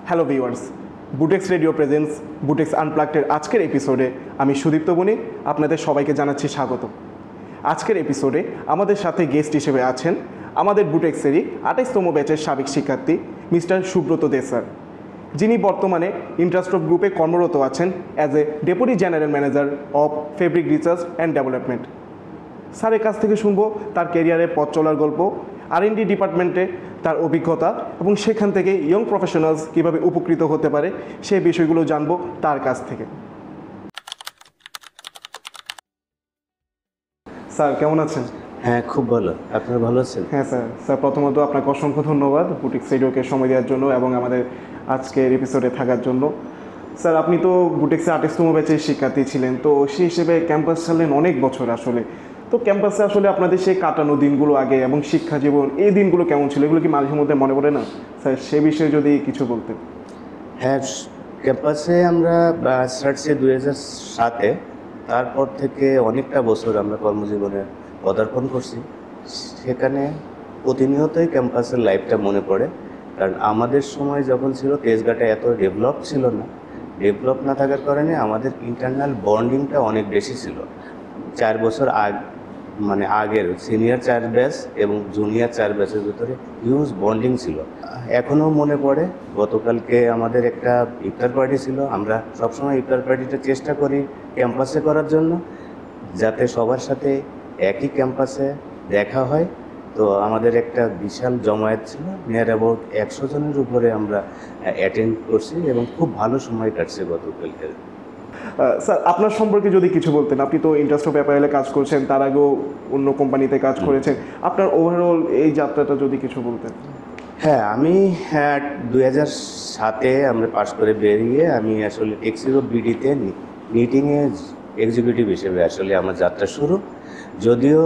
Hello viewers, BUTEX radio presents BUTEX আনপ্লাগডের আজকের এপিসোডে আমি সুদীপ্ত বণি আপনাদের সবাইকে জানাচ্ছি স্বাগত। আজকের এপিসোডে আমাদের সাথে গেস্ট হিসেবে আছেন আমাদের বুটেক্সেরই 28তম ব্যাচের সাবেক শিক্ষার্থী মিস্টার সুব্রত দে স্যার, যিনি বর্তমানে ইন্ট্রাস্ট্রপ গ্রুপে কর্মরত আছেন as a deputy general manager of fabric research and development. স্যারের কাছ থেকে শুনবো তার ক্যারিয়ারে পথ চলার গল্প, R&D ডিপার্টমেন্টে তার অভিজ্ঞতা এবং সেখান থেকে ইয়ং প্রফেশনালস কীভাবে উপকৃত হতে পারে সেই বিষয়গুলো জানবো তার কাছ থেকে। স্যার কেমন আছেন? হ্যাঁ, খুব ভালো। আপনারা ভালো আছেন? হ্যাঁ স্যার প্রথমত আপনাকে অসংখ্য ধন্যবাদ বুটেক্স রেডিওকে সময় দেওয়ার জন্য এবং আমাদের আজকের এপিসোডে থাকার জন্য। স্যার আপনি তো বুটেক্সের 28তম ব্যাচের শিক্ষার্থী ছিলেন, তো সেই হিসেবে ক্যাম্পাস ছাড়লেন অনেক বছর আসলে। তো ক্যাম্পাসে আসলে আপনাদের সেই কাটানো দিনগুলো আগে এবং শিক্ষা জীবন এই দিনগুলো কেমন ছিল, এগুলো কি মাঝে মধ্যে মনে পড়ে না স্যার? সে বিষয়ে যদি কিছু বলতেন। হ্যাঁ, ক্যাম্পাসে আমরা ছাড়ছি 2007-এ। তারপর থেকে অনেকটা বছর আমরা কর্মজীবনে পদার্পণ করছি। সেখানে প্রতিনিয়তই ক্যাম্পাসের লাইফটা মনে পড়ে, কারণ আমাদের সময় যখন ছিল তেজগাঁটা এত ডেভেলপ ছিল না। ডেভেলপ না থাকার কারণে আমাদের ইন্টারনাল বন্ডিংটা অনেক বেশি ছিল। 4 বছর আগের সিনিয়র 4 ব্যাচ এবং জুনিয়র 4 ব্যাচের ভিতরে হিউজ বন্ডিং ছিল। এখনও মনে পড়ে, গতকালকে আমাদের একটা ইফতার পার্টি ছিল। আমরা সবসময় ইফতার পার্টিটা চেষ্টা করি ক্যাম্পাসে করার জন্য, যাতে সবার সাথে একই ক্যাম্পাসে দেখা হয়। তো আমাদের একটা বিশাল জমায়েত ছিল, নিয়ার অ্যাবাউট 100 জনের উপরে আমরা অ্যাটেন্ড করছি এবং খুব ভালো সময় কাটছে গতকালকে। স্যার আপনার সম্পর্কে যদি কিছু বলতেন, আপনি তো ইন্ডাস্ট্রি ব্যাপারে কাজ করছেন, তার আগেও অন্য কোম্পানিতে কাজ করেছেন, আপনার ওভারঅল এই যাত্রাটা যদি কিছু বলতেন। হ্যাঁ, আমি 2007-এ আমরা পাশ করে বেরিয়ে আমি আসলে টেক্সিরো বিডিতে নিটিংয়ে এক্সিকিউটিভ হিসেবে আসলে আমার যাত্রা শুরু। যদিও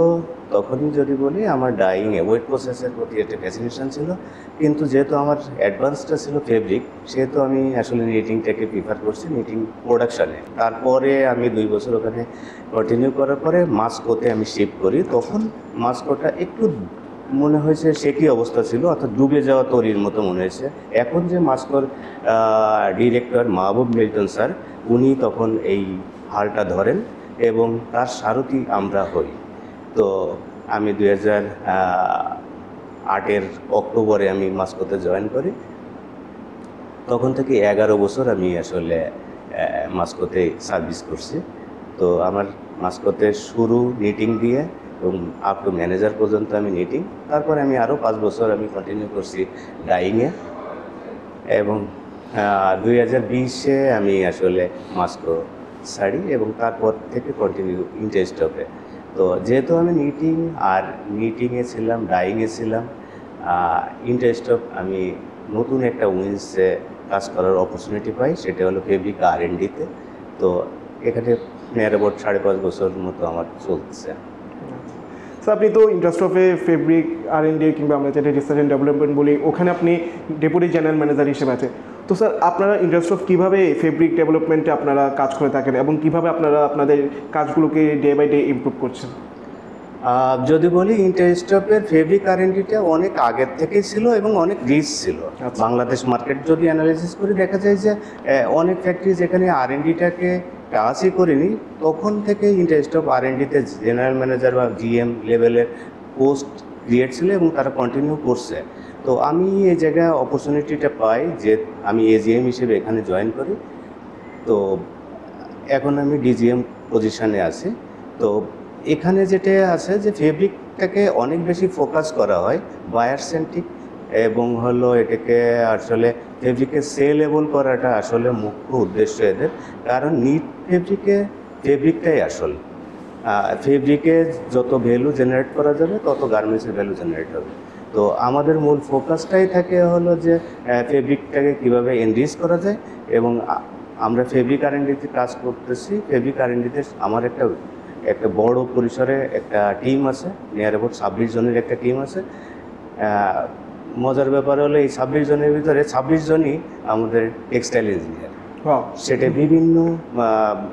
তখনই যদি বলি আমার ডাইংয়ে ওয়েট প্রসেসের প্রতি একটা ফ্যাসিনেশন ছিল, কিন্তু যেহেতু আমার অ্যাডভান্সটা ছিল ফেব্রিক, সেহেতু আমি আসলে নিটিংটাকে প্রিফার করছি নিটিং প্রোডাকশানে। তারপরে আমি 2 বছর ওখানে কন্টিনিউ করার পরে মাস্কোতে আমি শিফট করি। তখন মাস্কোটা একটু মনে হয়েছে সে কী অবস্থা ছিল, অর্থাৎ ডুবে যাওয়া তরির মতো মনে হয়েছে। এখন যে মাস্কোর ডিরেক্টর মাহবুব মিল্টন স্যার, উনি তখন এই হালটা ধরেন এবং তার সারথি আমরা হই। তো আমি 2008-এর অক্টোবরে আমি মাস্কোতে জয়েন করি। তখন থেকে 11 বছর আমি আসলে মাস্কোতে সার্ভিস করছি। তো আমার মাস্কোতে শুরু নিটিং দিয়ে এবং আপ টু ম্যানেজার পর্যন্ত আমি নিটিং। তারপরে আমি আরও 5 বছর আমি কন্টিনিউ করছি ডাইংয়ে এবং 2020-এ আমি আসলে মাস্কো ছাড়ি এবং তারপর থেকে কন্টিনিউ ইন্টারস্টপে। তো যেহেতু আমি নিটিংয়ে ছিলাম, ডাইংয়ে ছিলাম, ইন্টারস্টপ আমি নতুন একটা উইন্সে কাজ করার অপরচুনিটি পাই, সেটা হলো ফেব্রিক R&Dতে। তো এখানে নিয়ার অ্যাবাউট 5.5 বছর মতো আমার চলছে। স্যার আপনি তো ইন্ডাস্ট্রপে ফেব্রিক R&D কিংবা আমরা যেটা রিসার্চ অ্যান্ড ডেভেলপমেন্ট বলি, ওখানে আপনি ডেপুটি জেনারেল ম্যানেজার হিসেবে আছে। তো স্যার আপনারা ইন্ডাস্ট্রপ কীভাবে ফেব্রিক ডেভেলপমেন্টে আপনারা কাজ করে থাকেন এবং কীভাবে আপনারা আপনাদের কাজগুলোকে ডে বাই ডে ইমপ্রুভ করছেন? যদি বলি ইন্টারস্টপের ফেব্রিক R&Dটা অনেক আগের থেকেই ছিল এবং অনেক রিচ ছিল। বাংলাদেশ মার্কেট যদি অ্যানালাইসিস করি দেখা যায় যে অনেক ফ্যাক্টরি যেখানে R&Dটাকে টাচই করেনি, তখন থেকে ইন্টারস্টপ R&Dতে জেনারেল ম্যানেজার বা GM লেভেলের পোস্ট ক্রিয়েট ছিল এবং তারা কন্টিনিউ করছে। তো আমি এই জায়গায় অপরচুনিটিটা পাই যে আমি AGM হিসেবে এখানে জয়েন করি। তো এখন আমি DGM পজিশানে আছি। তো এখানে যেটা আছে যে ফেব্রিকটাকে অনেক বেশি ফোকাস করা হয়, বায়ার সেন্ট্রিক, এবং হলো এটাকে আসলে ফেব্রিকে সেলেবল করাটা আসলে মুখ্য উদ্দেশ্য এদের। কারণ নিট ফেব্রিকটাই আসল। ফেব্রিকে যত ভ্যালু জেনারেট করা যাবে তত গার্মেন্টসের ভ্যালু জেনারেট হবে। তো আমাদের মূল ফোকাসটাই থাকে হলো যে ফেব্রিকটাকে কীভাবে এনরিচ করা যায় এবং আমরা ফেব্রিক R&Dতে কাজ করতেছি। ফেব্রিক R&Dতে আমার একটা বড় পরিসরে একটা টিম আছে, নিয়ার অ্যাবাউট 26 জনের একটা টিম আছে। মজার ব্যাপার হলো এই 26 জনের ভিতরে 26 জনই আমাদের টেক্সটাইল ইঞ্জিনিয়ার। সেটা বিভিন্ন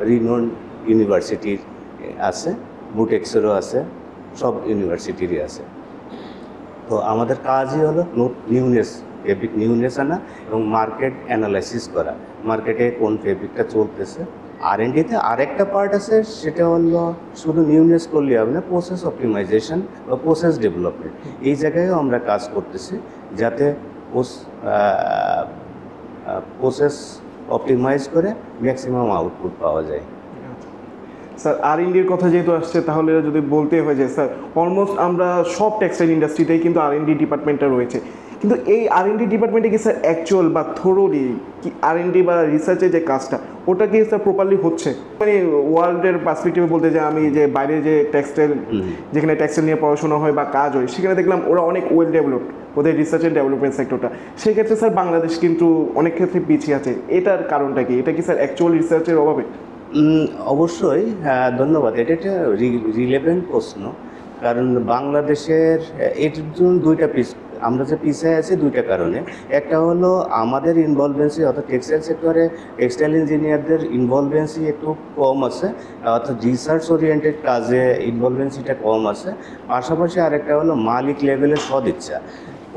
রিনোন ইউনিভার্সিটির আছে, বুটেক্সেরও আছে, সব ইউনিভার্সিটিরই আছে। তো আমাদের কাজই হলো নিউনেস, ফেব্রিক নিউনেস আনা এবং মার্কেট অ্যানালাইসিস করা, মার্কেটে কোন ফেব্রিকটা চলতেছে। R&Dতে আরেকটা পার্ট আছে, সেটা হলো শুধু নিউনেস করলে হবে না, প্রসেস অপটিমাইজেশন বা প্রসেস ডেভেলপমেন্ট। এই জায়গায়ও আমরা কাজ করতেছি যাতে প্রসেস অপটিমাইজ করে ম্যাক্সিমাম আউটপুট পাওয়া যায়। স্যার R&Dর কথা যেহেতু আসছে, তাহলে যদি বলতে হয় যে স্যার অলমোস্ট আমরা সব টেক্সটাইল ইন্ডাস্ট্রিতেই কিন্তু R&D ডিপার্টমেন্টটা রয়েছে, কিন্তু এই R&D ডিপার্টমেন্টে কি স্যার অ্যাকচুয়াল বা থোরোলি কি R&D বা রিসার্চের যে কাজটা ওটা কি স্যার প্রপারলি হচ্ছে? মানে ওয়ার্ল্ডের পার্সপেক্টিভে বলতে যে আমি যে বাইরে যে টেক্সটাইল, যেখানে টেক্সটাইল নিয়ে পড়াশোনা হয় বা কাজ হয়, সেখানে দেখলাম ওরা অনেক ওয়েল ডেভেলপড, ওদের রিসার্চ অ্যান্ড ডেভেলপমেন্ট সেক্টরটা। সেক্ষেত্রে স্যার বাংলাদেশ কিন্তু অনেক ক্ষেত্রে পিছিয়ে আছে, এটার কারণটা কি? এটা কি স্যার অ্যাকচুয়াল রিসার্চের অভাবে? অবশ্যই, ধন্যবাদ। এটা একটা রিলেভেন্ট প্রশ্ন, কারণ বাংলাদেশের এর জন্য আমরা যে পিছিয়ে আছি দুইটা কারণে। একটা হলো আমাদের ইনভলভেন্সি, অর্থাৎ টেক্সটাইল সেক্টরে টেক্সটাইল ইঞ্জিনিয়ারদের ইনভলভেন্সি একটু কম আছে, অর্থাৎ রিসার্চ ওরিয়েন্টেড কাজে ইনভলভেন্সিটা কম আছে। পাশাপাশি আরেকটা হলো মালিক লেভেলের সদিচ্ছা,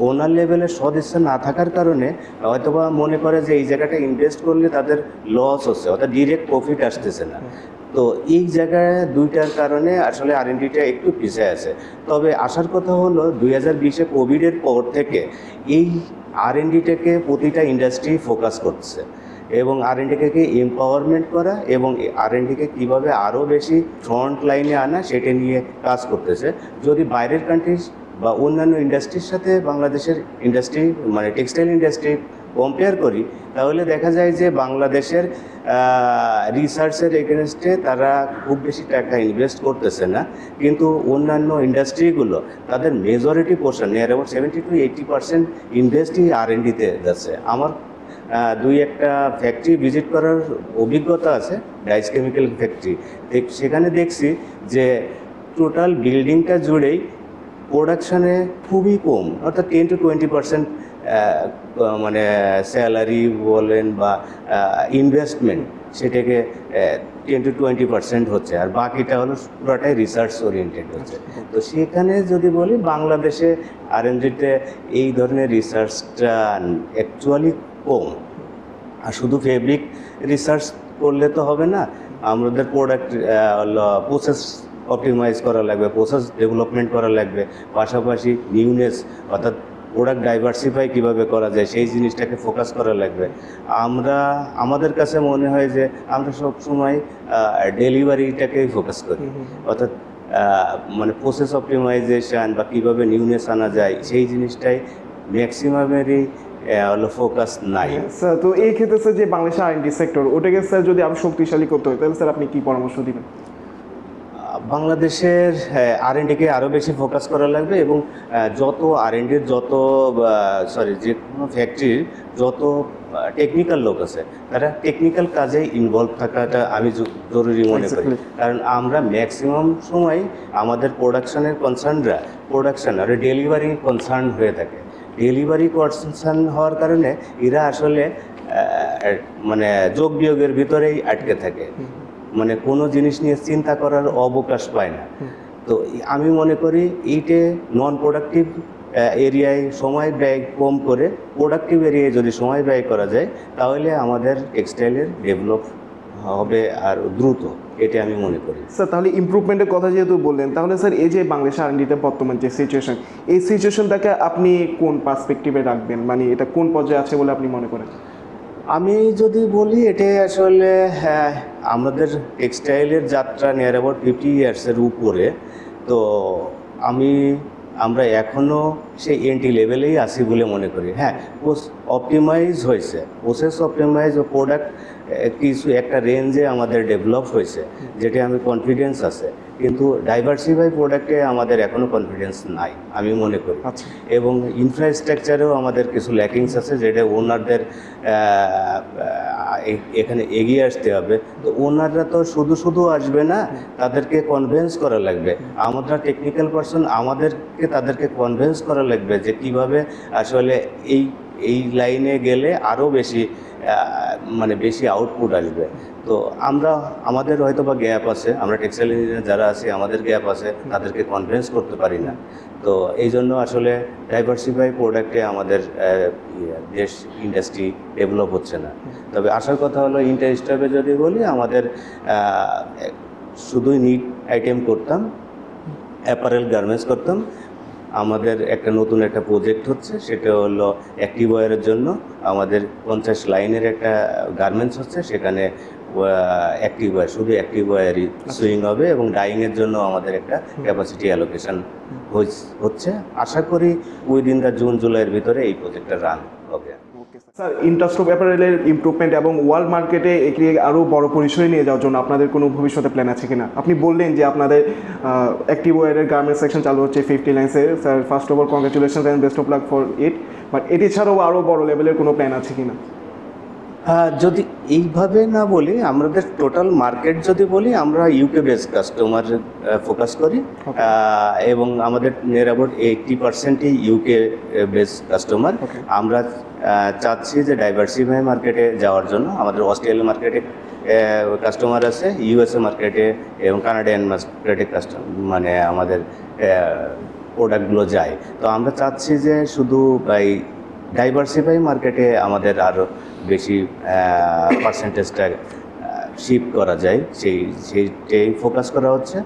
ওনার লেভেলের সদিচ্ছা না থাকার কারণে হয়তোবা মনে করে যে এই জায়গাটা ইনভেস্ট করলে তাদের লস হচ্ছে, অর্থাৎ ডিরেক্ট প্রফিট আসতেছে না। তো এই জায়গায় দুইটার কারণে আসলে R&Dটা একটু পিছিয়ে আছে। তবে আসার কথা হলো 2020-এ কোভিডের পর থেকে এই R&Dটাকে প্রতিটা ইন্ডাস্ট্রি ফোকাস করছে এবং R&Dকে এম্পাওয়ারমেন্ট করা এবং R&Dকে কীভাবে আরও বেশি ফ্রন্ট লাইনে আনা সেটা নিয়ে কাজ করতেছে। যদি বাইরের কান্ট্রিজ বা অন্যান্য ইন্ডাস্ট্রির সাথে বাংলাদেশের ইন্ডাস্ট্রি, মানে টেক্সটাইল ইন্ডাস্ট্রি কম্পেয়ার করি, তাহলে দেখা যায় যে বাংলাদেশের রিসার্চের এগেনস্টে তারা খুব বেশি টাকা ইনভেস্ট করতেছে না, কিন্তু অন্যান্য ইন্ডাস্ট্রিগুলো তাদের মেজরিটি পোর্শন, নিয়ার অ্যাবাউট 70-80% ইনভেস্টই R&Dতে যাচ্ছে। আমার দুই একটা ফ্যাক্টরি ভিজিট করার অভিজ্ঞতা আছে, ডাইস কেমিক্যাল ফ্যাক্টরি। সেখানে দেখছি যে টোটাল বিল্ডিংটা জুড়েই প্রোডাকশানে খুবই কম, অর্থাৎ 10-20% মানে স্যালারি বলেন বা ইনভেস্টমেন্ট, সেটাকে 10-20% হচ্ছে, আর বাকিটা হলো পুরোটাই রিসার্চ ওরিয়েন্টেড হচ্ছে। তো সেখানে যদি বলি বাংলাদেশে R&Dতে এই ধরনের রিসার্চটা অ্যাকচুয়ালি কম। আর শুধু ফেব্রিক রিসার্চ করলে তো হবে না, আমাদের প্রোডাক্ট প্রসেস অপটিমাইজ করা লাগবে, প্রসেস ডেভেলপমেন্ট করা লাগবে, পাশাপাশি নিউনেস অর্থাৎ প্রোডাক্ট ডাইভার্সিফাই কীভাবে করা যায় সেই জিনিসটাকে ফোকাস করা লাগবে। আমাদের কাছে মনে হয় যে আমরা সবসময় ডেলিভারিটাকেই ফোকাস করি, অর্থাৎ মানে প্রসেস অপটিমাইজেশান বা কীভাবে নিউনেস আনা যায় সেই জিনিসটাই ম্যাক্সিমামেরই হলো ফোকাস নাই। স্যার, তো এই ক্ষেত্রে স্যার যে বাংলাদেশের R&D সেক্টর, ওটাকে স্যার যদি আরও শক্তিশালী করতে হয়, তাহলে স্যার আপনি কী পরামর্শ দিবেন? বাংলাদেশের R&Dকে আরও বেশি ফোকাস করা লাগবে এবং যত R&Dর যে কোনো ফ্যাক্টরির যত টেকনিক্যাল লোক আছে তারা টেকনিক্যাল কাজে ইনভলভ থাকাটা আমি জরুরি মনে করি। কারণ আমরা ম্যাক্সিমাম সময় আমাদের প্রোডাকশনের কনসার্নরা প্রোডাকশন আর ডেলিভারি কনসার্ন হয়ে থাকে। ডেলিভারি কনসার্ন হওয়ার কারণে এরা আসলে মানে যোগ বিয়োগের ভিতরেই আটকে থাকে, মানে কোনো জিনিস নিয়ে চিন্তা করার অবকাশ পায় না। তো আমি মনে করি এইটে নন প্রোডাক্টিভ এরিয়ায় সময় ব্যয় কম করে প্রোডাক্টিভ এরিয়ায় যদি সময় ব্যয় করা যায়, তাহলে আমাদের টেক্সটাইলের ডেভেলপ হবে আর দ্রুত, এটা আমি মনে করি। স্যার, তাহলে ইমপ্রুভমেন্টের কথা যেহেতু বললেন, তাহলে স্যার এই যে বাংলাদেশ R&Dতে বর্তমান যে সিচুয়েশন, এই সিচুয়েশনটাকে আপনি কোন পার্সপেক্টিভে রাখবেন, মানে এটা কোন পর্যায়ে আছে বলে আপনি মনে করেন? আমি যদি বলি এটা আসলে আমাদের টেক্সটাইলের যাত্রা নিয়ার অ্যাবাউট 50 ইয়ার্সের উপরে। তো আমরা এখনও সেই এন্ট্রি লেভেলেই আছি বলে মনে করি। হ্যাঁ, অপটিমাইজ হয়েছে, প্রসেস অপটিমাইজ ও প্রোডাক্ট কিছু একটা রেঞ্জে আমাদের ডেভেলপ হয়েছে, যেটা আমি কনফিডেন্স আছে, কিন্তু ডাইভার্সিফাই প্রোডাক্টে আমাদের এখনও কনফিডেন্স নাই আমি মনে করি। এবং ইনফ্রাস্ট্রাকচারেও আমাদের কিছু ল্যাকিংস আছে, যেটা ওনারদের এখানে এগিয়ে আসতে হবে। তো ওনাররা তো শুধু আসবে না, তাদেরকে কনভিন্স করা লাগবে। আমরা টেকনিক্যাল পারসন, তাদেরকে কনভিন্স করা লাগবে যে কিভাবে আসলে এই লাইনে গেলে আরও বেশি মানে বেশি আউটপুট আসবে। তো আমাদের হয়তো বা গ্যাপ আছে, আমরা টেক্সটাইল ইঞ্জিনিয়ার যারা আছি আমাদের গ্যাপ আছে, তাদেরকে কনভিন্স করতে পারি না। তো এই জন্য আসলে ডাইভার্সিফাই প্রোডাক্টে আমাদের দেশ ইন্ডাস্ট্রি ডেভেলপ হচ্ছে না। তবে আসার কথা হলো ইন্টার স্টপে যদি বলি, আমাদের শুধুই নিট আইটেম করতাম, অ্যাপারেল গার্মেন্টস করতাম। আমাদের নতুন একটা প্রজেক্ট হচ্ছে, সেটা হলো অ্যাক্টিভ ওয়্যারের জন্য আমাদের 50 লাইনের একটা গার্মেন্টস হচ্ছে, সেখানে অ্যাক্টিভ ওয়্যার, শুধু অ্যাক্টিভ ওয়্যারই সুইং হবে এবং ডাইংয়ের জন্য আমাদের একটা ক্যাপাসিটি অ্যালোকেশন হচ্ছে। আশা করি উইদিন দ্য জুন জুলাইয়ের ভিতরে এই প্রজেক্টটা রান হবে। স্যার, ইন্টারস্টোপ অ্যাপারেলের ইমপ্রুভমেন্ট এবং ওয়ার্ল্ড মার্কেটে একে আরও বড় পরিসরে নিয়ে যাওয়ার জন্য আপনাদের কোনো ভবিষ্যতে প্ল্যান আছে কিনা? আপনি বললেন যে আপনাদের অ্যাক্টিভ ওয়্যারের গার্মেন্টস সেকশন চালু হচ্ছে 50 লাইন্সে। Sir, first of all congratulation and best of luck for it. But এটি ছাড়াও আরও বড় লেভেলের কোনো প্ল্যান আছে কিনা? যদি এইভাবে না বলি, আমাদের টোটাল মার্কেট যদি বলি, আমরা ইউকে বেস কাস্টমার ফোকাস করি এবং আমাদের নিয়ার অ্যাবাউট 80%ই ইউকে বেস কাস্টমার। আমরা চাচ্ছি যে ডাইভার্সিফাই মার্কেটে যাওয়ার জন্য। আমাদের অস্ট্রেলিয়া মার্কেটে কাস্টমার আছে, ইউএসএ মার্কেটে এবং কানাডিয়ান মার্কেটে মানে আমাদের প্রোডাক্টগুলো যায়। তো আমরা চাচ্ছি যে শুধু ডাইভার্সিফাই মার্কেটে আমাদের আরও বেশি পার্সেন্টেজটা শিফট করা যায়, সেইটাই ফোকাস করা হচ্ছে।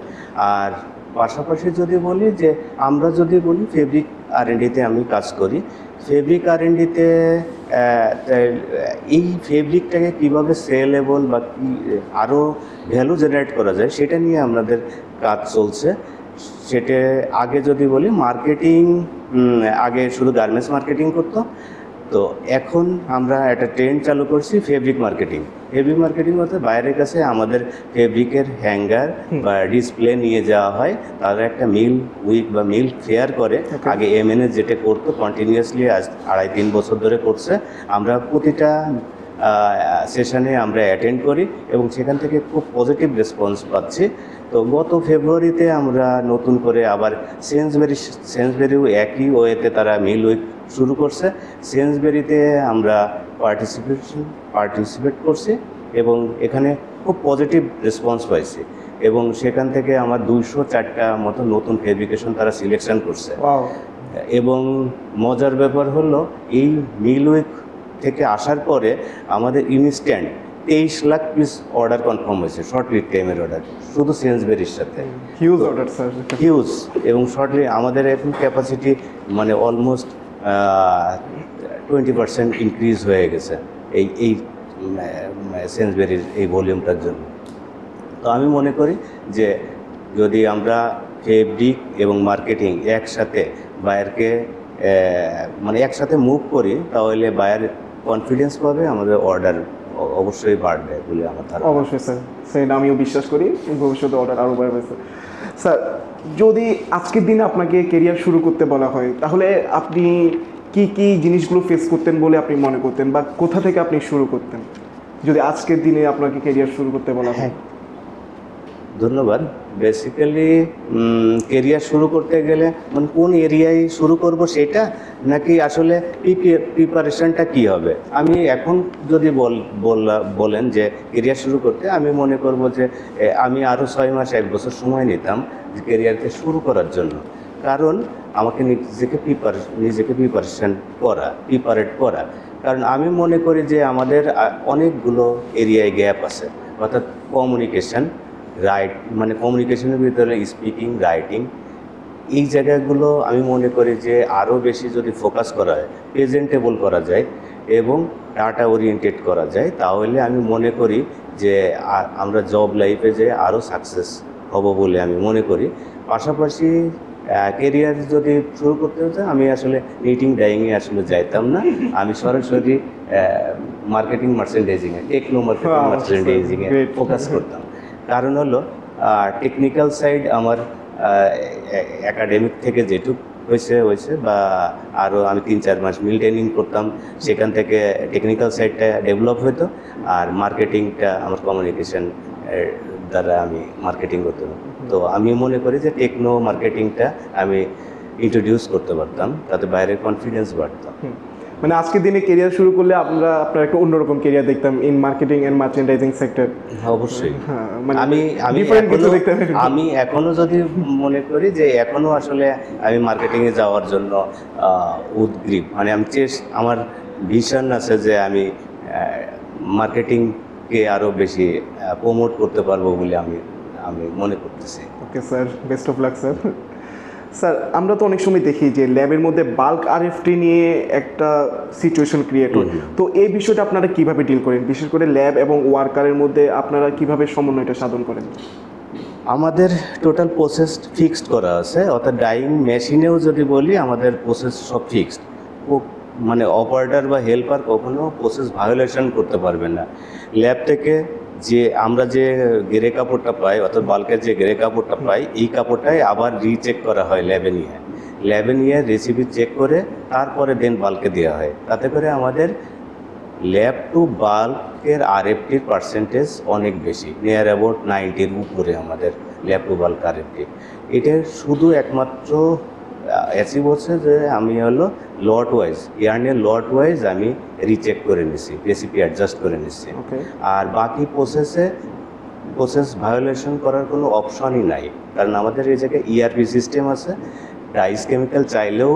আর পাশাপাশি যদি বলি যে আমরা যদি বলি ফেব্রিক R&Dতে আমি কাজ করি। ফেব্রিক R&Dতে এই ফেব্রিকটাকে কীভাবে সেলেবল বা কী আরও ভ্যালু জেনারেট করা যায়, সেটা নিয়ে আমাদের কাজ চলছে। সেটা আগে যদি বলি মার্কেটিং, আগে শুধু গার্মেন্টস মার্কেটিং করতো, তো এখন আমরা একটা ট্রেন্ড চালু করছি ফেব্রিক মার্কেটিং। ফেব্রিক মার্কেটিং বলতে বাইরের কাছে আমাদের ফেব্রিকের হ্যাঙ্গার বা ডিসপ্লে নিয়ে যাওয়া হয়, তারা একটা মিল উইক বা মিল ফেয়ার করে। আগে MNS যেটা করতো কন্টিনিউয়াসলি, আজ 2.5-3 বছর ধরে করছে। আমরা প্রতিটা সেশনে আমরা অ্যাটেন্ড করি এবং সেখান থেকে খুব পজিটিভ রেসপন্স পাচ্ছি। তো গত ফেব্রুয়ারিতে আমরা নতুন করে আবার সেন্সবেরিও একই ওয়েতে তারা মিল উইক শুরু করছে। সেন্সবেরিতে আমরা পার্টিসিপেট করছি এবং এখানে খুব পজিটিভ রেসপন্স পাইছি এবং সেখান থেকে আমার 204টা মতো নতুন ফেব্রিকেশন তারা সিলেকশন করছে। এবং মজার ব্যাপার হলো, এই মিল উইক থেকে আসার পরে আমাদের instant 23 lakh piece order confirm হয়েছে, শর্ট লিড টাইমের অর্ডার, শুধু সেন্সবেরির সাথে। Huge order sir, huge. এবং শর্টলি আমাদের এখন ক্যাপাসিটি মানে অলমোস্ট 20% ইনক্রিজ হয়ে গেছে এই সেন্সবেরির এই ভলিউমটার জন্য। তো আমি মনে করি যে যদি আমরা ফেব্রিক এবং মার্কেটিং একসাথে বায়ারকে মানে একসাথে মুভ করি, তাহলে বায়ার কনফিডেন্স পাবে, আমাদের অর্ডার অবশ্যই বাড়বে বলে আমার ধারণা। অবশ্যই স্যার, সেটা আমিও বিশ্বাস করি, ভবিষ্যতে অর্ডার আরও বাড়বে। স্যার, যদি আজকের দিনে আপনাকে কেরিয়ার শুরু করতে বলা হয়, তাহলে আপনি কি কি জিনিসগুলো ফেস করতেন বলে আপনি মনে করতেন, বা কোথা থেকে আপনি শুরু করতেন যদি আজকের দিনে আপনাকে কেরিয়ার শুরু করতে বলা হয়? ধন্যবাদ। বেসিক্যালি কেরিয়ার শুরু করতে গেলে মানে কোন এরিয়ায় শুরু করব সেটা, নাকি আসলে প্রিপারেশনটা কী হবে? আমি এখন যদি বলেন যে কেরিয়ার শুরু করতে, আমি মনে করব যে আমি আরও 6 মাস 1 বছর সময় নিতাম কেরিয়ারকে শুরু করার জন্য। কারণ আমাকে নিজেকে প্রিপারেট করা। কারণ আমি মনে করি যে আমাদের অনেকগুলো এরিয়ায় গ্যাপ আছে, অর্থাৎ কমিউনিকেশনের ভিতরে স্পিকিং, রাইটিং, এই জায়গাগুলো আমি মনে করি যে আরও বেশি যদি ফোকাস করা হয়, প্রেজেন্টেবল করা যায় এবং ডাটা ওরিয়েন্টেড করা যায়, তাহলে আমি মনে করি যে আমরা জব লাইফে যে আরও সাকসেস হব বলে আমি মনে করি। পাশাপাশি কেরিয়ার যদি শুরু করতে হতো, আমি আসলে নিটিং ডাইংয়ে আসলে যাইতাম না, আমি সরাসরি মার্কেটিং মার্চেন্ডাইজিংয়ে, টেকনো মার্কেটিং মার্চেন্ডাইজিংয়ে ফোকাস করতাম। কারণ হলো টেকনিক্যাল সাইড আমার একাডেমিক থেকে যেটুক হয়েছে বা আরও আমি 3-4 মাস মিল ট্রেনিং করতাম, সেখান থেকে টেকনিক্যাল সাইডটা ডেভেলপ হতো, আর মার্কেটিংটা আমার কমিউনিকেশন দ্বারা আমি মার্কেটিং করতাম। তো আমি মনে করি যে টেকনো মার্কেটিংটা আমি ইন্ট্রোডিউস করতে পারতাম, তাতে বাইরের কনফিডেন্স বাড়তাম। মানে আজকের দিনে কেরিয়ার শুরু করলে আপনার একটা অন্যরকম কেরিয়ার দেখতাম in marketing and merchandising sector. অবশ্যই হ্যাঁ, মানে আমি different কিছু দেখতে হবে। আমি এখনো যদি মনে করি যে এখনো আসলে আমি মার্কেটিংয়ে যাওয়ার জন্য উদ্গ্রীব, মানে আমার ভিশন আছে যে আমি মার্কেটিংকে আরও বেশি প্রমোট করতে পারবো বলে আমি আমি মনে করতেছি। Okay sir, best of luck sir. Sir আমরা তো অনেক সময় দেখি যে ল্যাবের মধ্যে বাল্ক আরএফটি নিয়ে একটা সিচুয়েশন ক্রিয়েট হয়, তো এই বিষয়টা আপনারা কিভাবে ডিল করেন, বিশেষ করে ল্যাব এবং ওয়ার্কারের মধ্যে আপনারা কিভাবে সমন্বয়টা সাধন করেন? আমাদের টোটাল প্রসেস ফিক্সড করা আছে, অর্থাৎ ডাইং মেশিনেও যদি বলি আমাদের প্রসেস সব ফিক্সড। মানে অপারেটর বা হেল্পার কখনো প্রসেস ভায়োলেশন করতে পারবে না। ল্যাব থেকে যে আমরা যে গ্রে কাপড়টা পাই, অর্থাৎ বাল্কের যে গ্রে কাপড়টা পাই, এই কাপড়টাই আবার রিচেক করা হয় ল্যাবে নিয়ে রেসিপি চেক করে তারপরে দেন বাল্কে দেওয়া হয়। তাতে করে আমাদের ল্যাব টু বাল্কের আরএফটির পার্সেন্টেজ অনেক বেশি, নিয়ার অ্যাবাউট 90-র উপরে আমাদের ল্যাব টু বাল্ক আরএফটি। এটা শুধু একমাত্র অ্যাচিভ হচ্ছে যে আমি হলো লট ওয়াইজ, ইয়ার্নের লট ওয়াইজ আমি রিচেক করে নিছি, রেসিপি অ্যাডজাস্ট করে নিচ্ছি। আর বাকি প্রসেস ভায়োলেশন করার কোনো অপশনই নাই, কারণ আমাদের এই জায়গায় ইআরপি সিস্টেম আছে। ডাইস কেমিক্যাল চাইলেও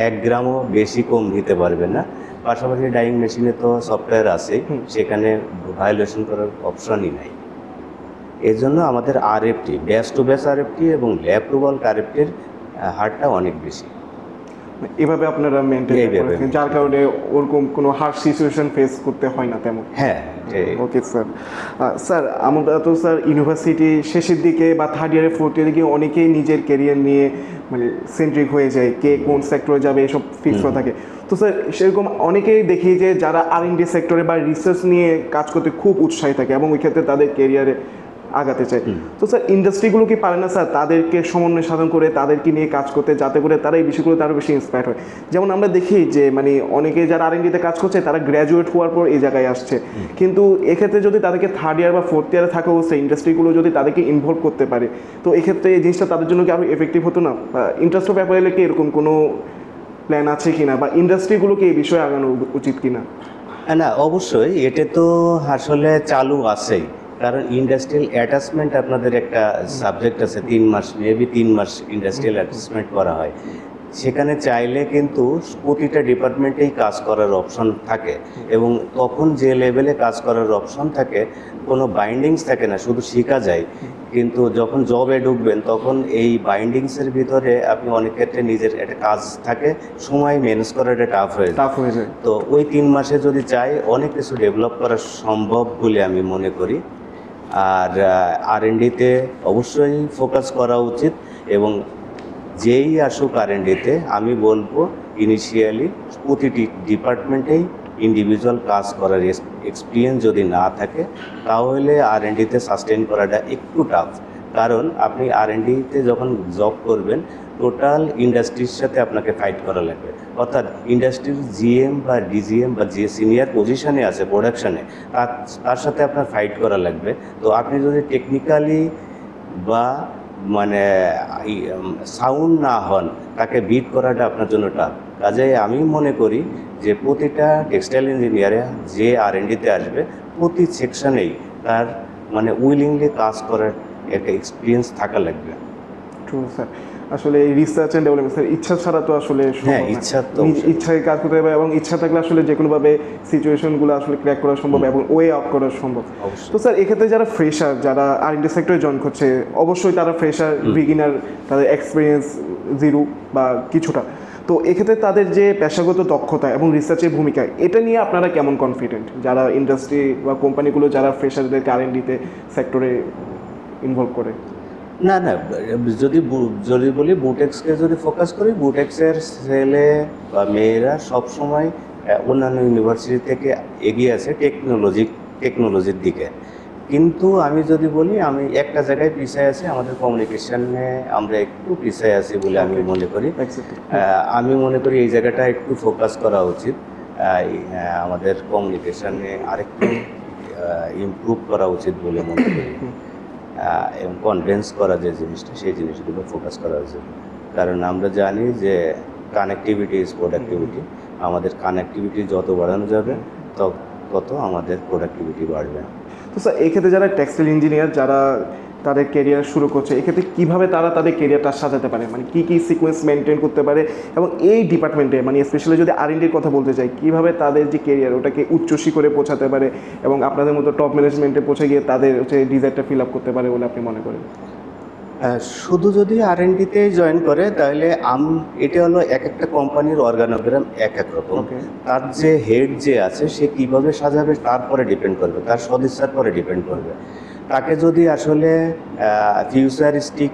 এক গ্রামও বেশি কম নিতে পারবে না। পাশাপাশি ডাইং মেশিনে তো সফটওয়্যার আছে, সেখানে ভায়োলেশন করার অপশনই নাই। এই জন্য আমাদের RFT, batch to batch RFT এবং ল্যাব টু বাল্ক আরএফটির হারটা অনেক বেশি। এভাবে আপনারা মেনটেন করেন, যার কারণে ওরকম কোনো হার্ড সিচুয়েশন ফেস করতে হয় না তেমন। হ্যাঁ, ওকে স্যার। স্যার আমরা তো স্যার ইউনিভার্সিটি শেষের দিকে বা থার্ড ইয়ারে ফোর্থ ইয়ারে গিয়ে অনেকেই নিজের ক্যারিয়ার নিয়ে মানে সেন্ট্রিক হয়ে যায়, কে কোন সেক্টরে যাবে এসব ফিক্স করা থাকে। তো স্যার সেরকম অনেকেই দেখি যে যারা R&D সেক্টরে বা রিসার্চ নিয়ে কাজ করতে খুব উৎসাহী থাকে এবং ওই ক্ষেত্রে তাদের ক্যারিয়ারে আগাতে চায়। তো স্যার ইন্ডাস্ট্রিগুলো কি পারে না স্যার তাদেরকে সমন্বয় সাধন করে তাদেরকে নিয়ে কাজ করতে, যাতে করে তারা এই বিষয়গুলোতে আরও বেশি ইন্সপায়ার হয়? যেমন আমরা দেখি যে মানে অনেকে যারা R&Dতে কাজ করছে তারা গ্র্যাজুয়েট হওয়ার পর এই জায়গায় আসছে, কিন্তু এক্ষেত্রে যদি তাদেরকে থার্ড ইয়ার বা ফোর্থ ইয়ারে থাকা অবস্থায় ইন্ডাস্ট্রিগুলো যদি তাদেরকে ইনভলভ করতে পারে, তো এক্ষেত্রে এই জিনিসটা তাদের জন্য কি আরও এফেক্টিভ হতো না? ইন্টারেস্ট অফ অ্যাপারেলে কি এরকম কোনো প্ল্যান আছে কিনা, বা ইন্ডাস্ট্রিগুলোকে এই বিষয়ে আগানো উচিত কিনা? না, অবশ্যই এটা তো আসলে চালু আছেই, কারণ ইন্ডাস্ট্রিয়াল অ্যাটাচমেন্ট আপনাদের একটা সাবজেক্ট আছে 3 মাস, মেবি 3 মাস ইন্ডাস্ট্রিয়াল অ্যাটাচমেন্ট করা হয়। সেখানে চাইলে কিন্তু প্রতিটা ডিপার্টমেন্টেই কাজ করার অপশন থাকে, এবং তখন যে লেভেলে কাজ করার অপশন থাকে কোনো বাইন্ডিংস থাকে না, শুধু শেখা যায়। কিন্তু যখন জবে ঢুকবেন তখন এই বাইন্ডিংসের ভিতরে আপনি অনেক ক্ষেত্রে নিজের একটা কাজ থাকে, সময় ম্যানেজ করাটা টাফ হয়ে যায়। তো ওই 3 মাসে যদি চাই অনেক কিছু ডেভেলপ করা সম্ভব বলে আমি মনে করি। আর R&Dতে অবশ্যই ফোকাস করা উচিত, এবং যেই আসুক R&Dতে আমি বলবো ইনিশিয়ালি প্রতিটি ডিপার্টমেন্টেই ইন্ডিভিজুয়াল কাজ করার এক্সপিরিয়েন্স যদি না থাকে তাহলে R&Dতে সাস্টেন করাটা একটু টাফ। কারণ আপনি R&Dতে যখন জব করবেন টোটাল ইন্ডাস্ট্রির সাথে আপনাকে ফাইট করা লাগবে, অর্থাৎ ইন্ডাস্ট্রির জিএম বা ডিজিএম বা যে সিনিয়র পজিশনে আছে প্রোডাকশানে তার সাথে আপনার ফাইট করা লাগবে। তো আপনি যদি টেকনিক্যালি বা মানে সাউন্ড না হন, তাকে বিট করাটা আপনার জন্য টাফ। কাজে আমি মনে করি যে প্রতিটা টেক্সটাইল ইঞ্জিনিয়ারে যে R&Dতে আসবে প্রতি সেকশনেই তার মানে উইলিংলি কাজ করার একটা এক্সপিরিয়েন্স থাকা লাগবে। ট্রু স্যার, আসলে রিসার্চ অ্যান্ড ডেভেলপমেন্ট স্যার ইচ্ছা ছাড়া তো আসলে ইচ্ছায় কাজ করতে হবে, এবং ইচ্ছা থাকলে আসলে যে কোনোভাবে সিচুয়েশনগুলো আসলে ক্র্যাক করা সম্ভব এবং ওয়ে আউট করা সম্ভব। তো স্যার এক্ষেত্রে যারা ফ্রেশার, যারা R&D সেক্টরে জয়েন করছে, অবশ্যই তারা ফ্রেশার, বিগিনার, তাদের এক্সপিরিয়েন্স জিরো বা কিছুটা, তো এক্ষেত্রে তাদের যে পেশাগত দক্ষতা এবং রিসার্চের ভূমিকা, এটা নিয়ে আপনারা কেমন কনফিডেন্ট, যারা ইন্ডাস্ট্রি বা কোম্পানিগুলো যারা ফ্রেশারদেরকে R&Dতে সেক্টরে ইনভলভ করে? না, যদি বলি বুটেক্সকে যদি ফোকাস করি, বুটেক্সের ছেলে বা মেয়েরা সবসময় অন্যান্য ইউনিভার্সিটি থেকে এগিয়ে আছে টেকনোলজির দিকে। কিন্তু আমি যদি বলি আমি একটা জায়গায় পিছিয়ে আছি, আমাদের কমিউনিকেশনে আমরা একটু পিছিয়ে আছি বলে আমি মনে করি। আমি মনে করি এই জায়গাটা একটু ফোকাস করা উচিত, আমাদের কমিউনিকেশনে আরেকটু ইমপ্রুভ করা উচিত বলে মনে করি, এবং কনভেন্স করা যে জিনিসটা সেই জিনিসগুলো ফোকাস করা উচিত। কারণ আমরা জানি যে কানেক্টিভিটি ইজ প্রোডাক্টিভিটি। আমাদের কানেক্টিভিটি যত বাড়ানো যাবে তত আমাদের প্রোডাক্টিভিটি বাড়বে। তো স্যার এক্ষেত্রে যারা টেক্সটাইল ইঞ্জিনিয়ার যারা তাদের কেরিয়ার শুরু করছে, এক্ষেত্রে কীভাবে তারা তাদের কেরিয়ারটা সাজাতে পারে, মানে কী কী সিকোয়েন্স মেনটেন করতে পারে, এবং এই ডিপার্টমেন্টে মানে স্পেশালি যদি R&Dর কথা বলতে চাই, কীভাবে তাদের যে কেরিয়ার ওটাকে উচ্চ শিখরে পৌঁছাতে পারে এবং আপনাদের মতো টপ ম্যানেজমেন্টে পৌঁছে গিয়ে তাদের হচ্ছে ডিজায়ারটা ফিল আপ করতে পারে বলে আপনি মনে করেন? শুধু যদি R&Dতে জয়েন করে তাহলে এটা হলো এক একটা কোম্পানির অর্গানোগ্রাম এক এক রকম। তার যে হেড যে আছে সে কীভাবে সাজাবে তারপরে ডিপেন্ড করবে, তার সদিচ্ছার পরে ডিপেন্ড করবে। তাকে যদি আসলে ফিউচারিস্টিক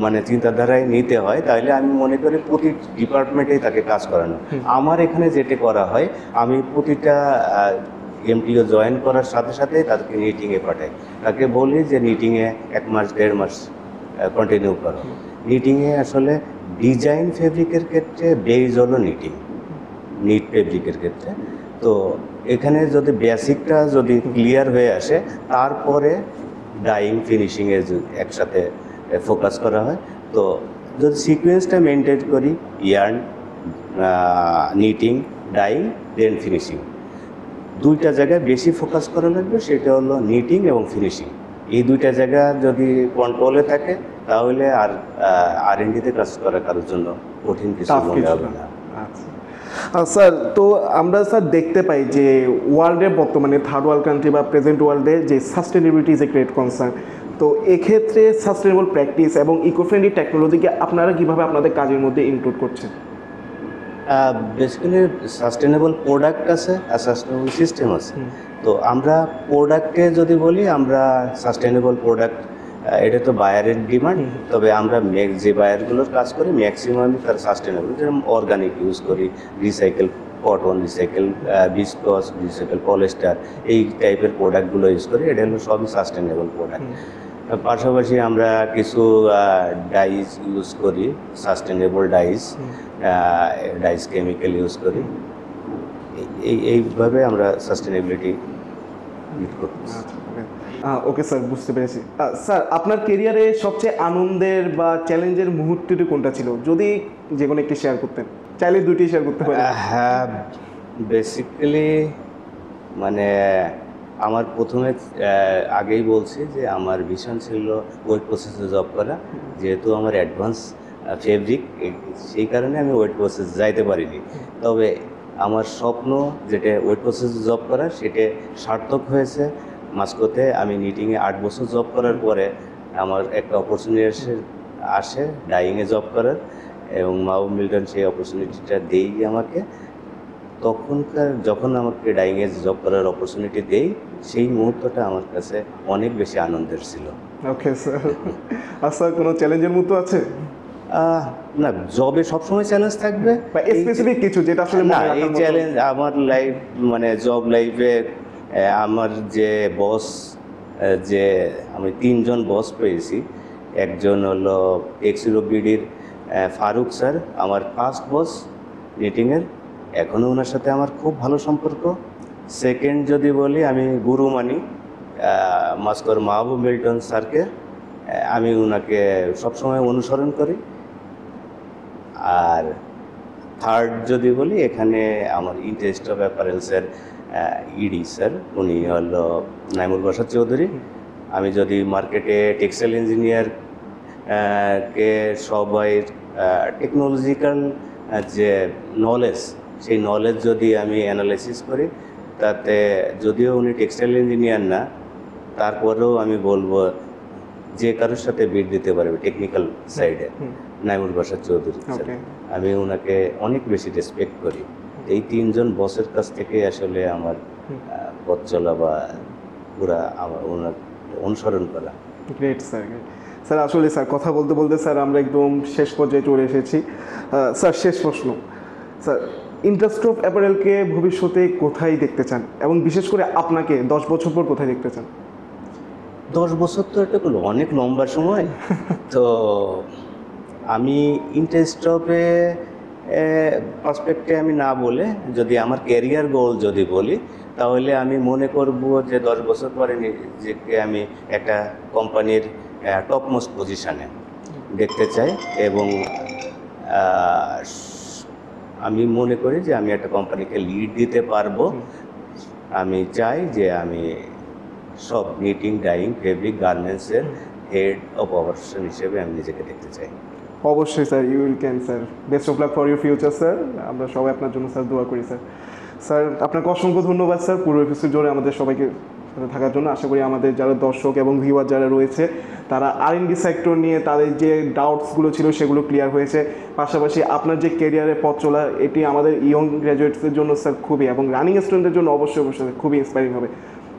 মানে চিন্তাধারায় নিতে হয় তাহলে আমি মনে করি প্রতি ডিপার্টমেন্টেই তাকে কাজ করানো। আমার এখানে যেটা করা হয়, আমি প্রতিটা MTO জয়েন করার সাথে সাথে তাদেরকে নিটিংয়ে পাঠাই। তাকে বলি যে নিটিংয়ে 1 মাস 1.5 মাস কন্টিনিউ করো। নিটিংয়ে আসলে ডিজাইন ফেব্রিকের ক্ষেত্রে বেজ হলো নিট ফেব্রিকের ক্ষেত্রে। তো এখানে যদি বেসিকটা যদি ক্লিয়ার হয়ে আসে তারপরে ডাইং ফিনিশিংয়ে একসাথে ফোকাস করা হয়। তো যদি সিকোয়েন্সটা মেনটেন করি, ইয়ার্ন, নিটিং, ডাইং, দেন ফিনিশিং, দুইটা জায়গায় বেশি ফোকাস করা লাগবে, সেটা হলো নিটিং এবং ফিনিশিং। এই দুইটা জায়গা যদি কন্ট্রোলে থাকে তাহলে আর R&Dতে কাজ করা কারোর জন্য কঠিন কিছু মনে হবে না। স্যার তো আমরা স্যার দেখতে পাই যে ওয়ার্ল্ডে বর্তমানে থার্ড ওয়ার্ল্ড কান্ট্রি বা প্রেজেন্ট ওয়ার্ল্ডে যে sustainability is a great concern. তো এক্ষেত্রে সাস্টেনেবল প্র্যাকটিস এবং ইকো ফ্রেন্ডলি টেকনোলজিকে আপনারা কীভাবে আপনাদের কাজের মধ্যে ইনক্লুড করছেন? বেসিক্যালি সাস্টেনেবল প্রোডাক্ট আছে আর সাস্টেনেবল সিস্টেম আছে। তো আমরা প্রোডাক্টে যদি বলি, আমরা সাস্টেনেবল প্রোডাক্ট, এটা তো বায়ারের ডিমান্ড, তবে আমরা যে বায়ারগুলোর কাজ করি ম্যাক্সিমামই তার সাস্টেনেবল, যেরকম অর্গানিক ইউজ করি, recycle cotton, recycle viscose, recycle polyester, এই টাইপের প্রোডাক্টগুলো ইউজ করি। এটা হলো সবই সাস্টেনেবল প্রোডাক্ট। পাশাপাশি আমরা কিছু ডাইস ইউজ করি, সাস্টেনেবল ডাইস কেমিক্যাল ইউজ করি। এইভাবে আমরা সাস্টেনেবিলিটি মিট করতেছি। ওকে স্যার, বুঝতে পেরেছি। স্যার আপনার কেরিয়ারে সবচেয়ে আনন্দের বা চ্যালেঞ্জের মুহূর্তটি কোনটা ছিল, যদি যে কোনো একটি শেয়ার করতেন? চাইলে দুইটি শেয়ার করতে পারেন। হ্যাঁ, বেসিক্যালি মানে আমার প্রথমে আগেই বলছি যে আমার ভিশন ছিল ওয়েট প্রসেসে জব করা। যেহেতু আমার অ্যাডভান্স ফেব্রিক, সেই কারণে আমি ওয়েট প্রসেস যাইতে পারিনি। তবে আমার স্বপ্ন যেটা ওয়েট প্রসেসে জব করা, সেটা সার্থক হয়েছে। মাস্কোতে আমি নিটিংয়ে 8 বছর জব করার পরে আমার একটা অপরচুনিটি আসে ডাইংয়ে জব করার, এবং মাহবুব মিল্টন সেই অপরচুনিটিটা দেই আমাকে। যখন আমাকে ডাইংয়ে জব করার অপরচুনিটি দেই, সেই মুহূর্তটা আমার কাছে অনেক বেশি আনন্দের ছিল। Okay sir. আচ্ছা, কোনো চ্যালেঞ্জের মুহূর্ত আছে? না, জবে সবসময় চ্যালেঞ্জ থাকবে, বা স্পেসিফিক কিছু যেটা আসলে না। এই চ্যালেঞ্জ আমার লাইফ মানে জব লাইফে আমার যে বস, যে আমি 3 জন বস পেয়েছি। একজন হলো XUBDর ফারুক স্যার, আমার ফার্স্ট বস নিটিংয়ের, এখনও ওনার সাথে আমার খুব ভালো সম্পর্ক। সেকেন্ড যদি বলি, আমি গুরু মানি মাস্কোর মাহবুব মিল্টন স্যারকে, আমি ওনাকে সবসময় অনুসরণ করি। আর থার্ড যদি বলি, এখানে আমার ইন্টারেস্ট অফ অ্যাপারেলসের ইডি স্যার, উনি হলো নাইমুল বাসার চৌধুরী। আমি যদি মার্কেটে টেক্সটাইল ইঞ্জিনিয়ার কে সবাই টেকনোলজিক্যাল যে নলেজ, সেই নলেজ যদি আমি অ্যানালাইসিস করি, তাতে যদিও উনি টেক্সটাইল ইঞ্জিনিয়ার না, তারপরেও আমি বলবো যে কারোর সাথে বিট দিতে পারবে টেকনিক্যাল সাইডে নাইমুল বাসার চৌধুরী স্যার। আমি ওনাকে অনেক বেশি রেসপেক্ট করি। এই 3 জন বসের কাছ থেকে আসলে আমার পথ চলা বা পুরা আমার ওনার অনুসরণ করা। Great sir. স্যার আসলে স্যার কথা বলতে বলতে স্যার আমরা একদম শেষ পর্যায়ে চলে এসেছি। স্যার শেষ প্রশ্ন, স্যার ইন্ডাস্ট্রি অফ অ্যাপারেলকে ভবিষ্যতে কোথায় দেখতে চান, এবং বিশেষ করে আপনাকে 10 বছর পর কোথায় দেখতে চান? 10 বছর তো এটা অনেক লম্বা সময়। তো আমি ইন্ডাস্ট্রি অফে পার্সপেক্টে আমি না বলে, যদি আমার ক্যারিয়ার গোল যদি বলি, তাহলে আমি মনে করব যে 10 বছর পরে নিজেকে আমি একটা কোম্পানির টপ মোস্ট পজিশানে দেখতে চাই, এবং আমি মনে করি যে আমি একটা কোম্পানিকে লিড দিতে পারবো। আমি চাই যে আমি সব নিটিং, ডাইং, ফেব্রিক, গার্মেন্টসের হেড অফ অপারেশন হিসেবে আমি নিজেকে দেখতে চাই। অবশ্যই sir, you will can sir. Best of luck for your future sir. আমরা সবাই আপনার জন্য স্যার দোয়া করি স্যার। স্যার আপনাকে অসংখ্য ধন্যবাদ স্যার পুরো এপিসোড জুড়ে আমাদের সবাইকে সাথে থাকার জন্য। আশা করি আমাদের যারা দর্শক এবং ভিউয়ার যারা রয়েছে তারা R&D সেক্টর নিয়ে তাদের যে ডাউটসগুলো ছিল সেগুলো ক্লিয়ার হয়েছে। পাশাপাশি আপনার যে কেরিয়ারে পথ চলা, এটি আমাদের ইয়ং গ্র্যাজুয়েটসদের জন্য স্যার খুবই, এবং রানিং স্টুডেন্টদের জন্য অবশ্যই অবশ্যই খুবই ইন্সপায়ারিং হবে।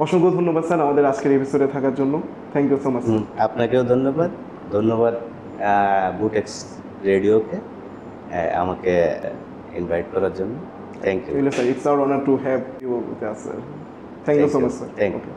অসংখ্য ধন্যবাদ স্যার আমাদের আজকের এপিসোডে থাকার জন্য। Thank you so much. আপনাকেও ধন্যবাদ। ধন্যবাদ বুটেক্স রেডিওকে আমাকে ইনভাইট করার জন্য। Thank you Sir, it's our honor to have you with us, sir. Thank you so much, sir. Thank you. Okay.